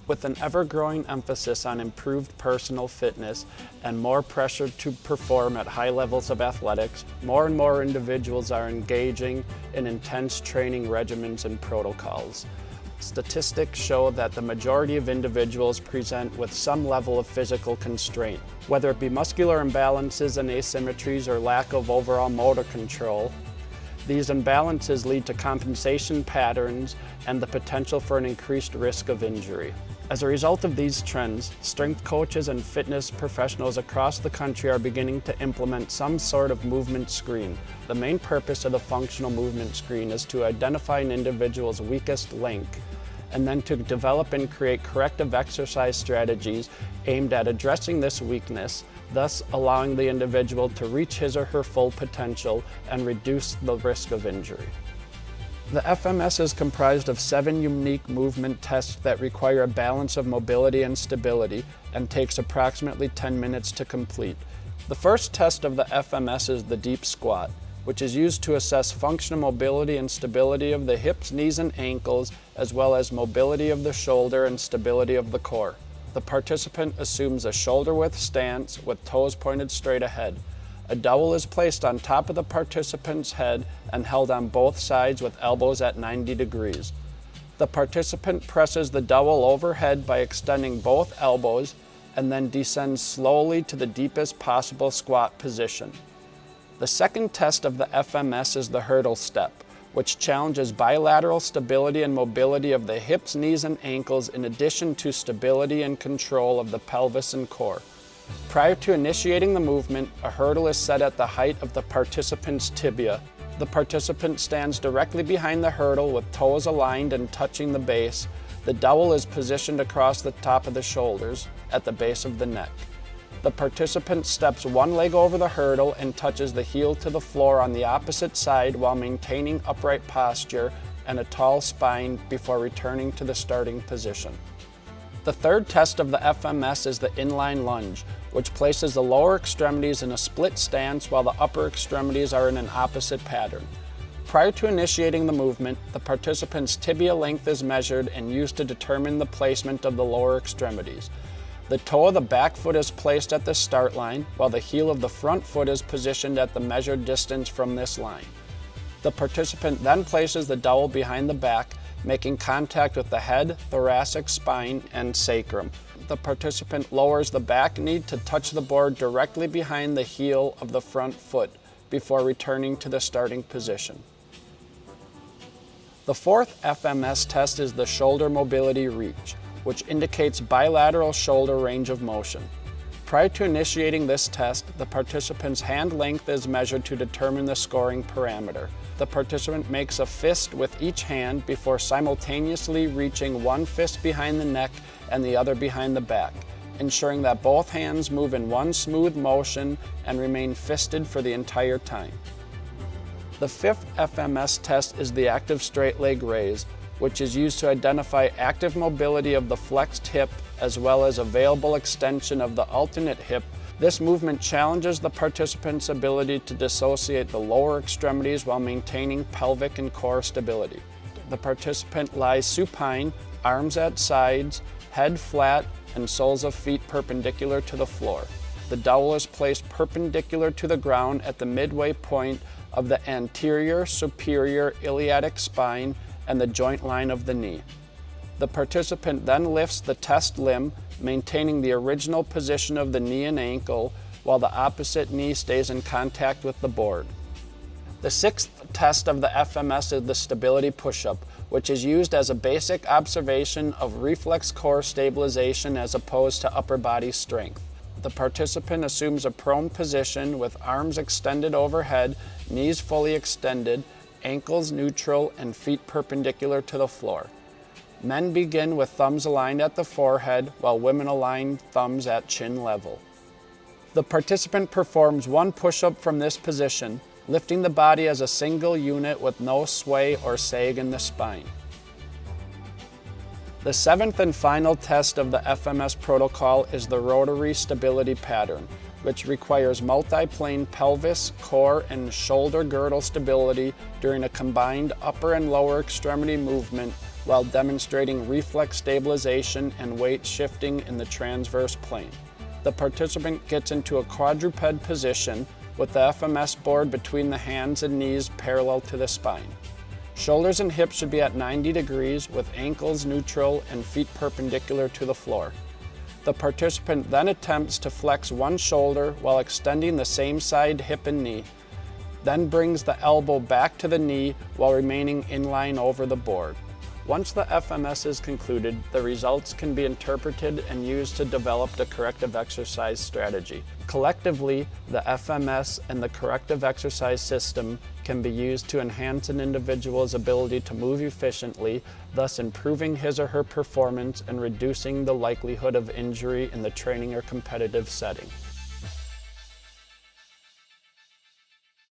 With an ever-growing emphasis on improved personal fitness and more pressure to perform at high levels of athletics, more and more individuals are engaging in intense training regimens and protocols. Statistics show that the majority of individuals present with some level of physical constraint, whether it be muscular imbalances and asymmetries or lack of overall motor control. These imbalances lead to compensation patterns and the potential for an increased risk of injury. As a result of these trends, strength coaches and fitness professionals across the country are beginning to implement some sort of movement screen. The main purpose of the functional movement screen is to identify an individual's weakest link, and then to develop and create corrective exercise strategies aimed at addressing this weakness, thus allowing the individual to reach his or her full potential and reduce the risk of injury. The FMS is comprised of 7 unique movement tests that require a balance of mobility and stability and takes approximately 10 minutes to complete. The first test of the FMS is the deep squat, which is used to assess functional mobility and stability of the hips, knees, and ankles, as well as mobility of the shoulder and stability of the core. The participant assumes a shoulder-width stance with toes pointed straight ahead. A dowel is placed on top of the participant's head and held on both sides with elbows at 90 degrees. The participant presses the dowel overhead by extending both elbows and then descends slowly to the deepest possible squat position. The second test of the FMS is the hurdle step, which challenges bilateral stability and mobility of the hips, knees, and ankles in addition to stability and control of the pelvis and core. Prior to initiating the movement, a hurdle is set at the height of the participant's tibia. The participant stands directly behind the hurdle with toes aligned and touching the base. The dowel is positioned across the top of the shoulders at the base of the neck. The participant steps one leg over the hurdle and touches the heel to the floor on the opposite side while maintaining upright posture and a tall spine before returning to the starting position. The third test of the FMS is the inline lunge, which places the lower extremities in a split stance while the upper extremities are in an opposite pattern. Prior to initiating the movement, the participant's tibia length is measured and used to determine the placement of the lower extremities. The toe of the back foot is placed at the start line, while the heel of the front foot is positioned at the measured distance from this line. The participant then places the dowel behind the back, making contact with the head, thoracic spine, and sacrum. The participant lowers the back knee to touch the board directly behind the heel of the front foot before returning to the starting position. The fourth FMS test is the shoulder mobility reach, which indicates bilateral shoulder range of motion. Prior to initiating this test, the participant's hand length is measured to determine the scoring parameter. The participant makes a fist with each hand before simultaneously reaching one fist behind the neck and the other behind the back, ensuring that both hands move in one smooth motion and remain fisted for the entire time. The fifth FMS test is the active straight leg raise, which is used to identify active mobility of the flexed hip as well as available extension of the alternate hip. This movement challenges the participant's ability to dissociate the lower extremities while maintaining pelvic and core stability. The participant lies supine, arms at sides, head flat, and soles of feet perpendicular to the floor. The dowel is placed perpendicular to the ground at the midway point of the anterior superior iliac spine and the joint line of the knee. The participant then lifts the test limb, maintaining the original position of the knee and ankle while the opposite knee stays in contact with the board. The sixth test of the FMS is the stability push-up, which is used as a basic observation of reflex core stabilization as opposed to upper body strength. The participant assumes a prone position with arms extended overhead, knees fully extended, ankles neutral, and feet perpendicular to the floor. Men begin with thumbs aligned at the forehead, while women align thumbs at chin level. The participant performs one push-up from this position, lifting the body as a single unit with no sway or sag in the spine. The seventh and final test of the FMS protocol is the rotary stability pattern, which requires multi-plane pelvis, core, and shoulder girdle stability during a combined upper and lower extremity movement while demonstrating reflex stabilization and weight shifting in the transverse plane. The participant gets into a quadruped position with the FMS board between the hands and knees parallel to the spine. Shoulders and hips should be at 90 degrees with ankles neutral and feet perpendicular to the floor. The participant then attempts to flex one shoulder while extending the same side hip and knee, then brings the elbow back to the knee while remaining in line over the board. Once the FMS is concluded, the results can be interpreted and used to develop the corrective exercise strategy. Collectively, the FMS and the corrective exercise system can be used to enhance an individual's ability to move efficiently, thus improving his or her performance and reducing the likelihood of injury in the training or competitive setting.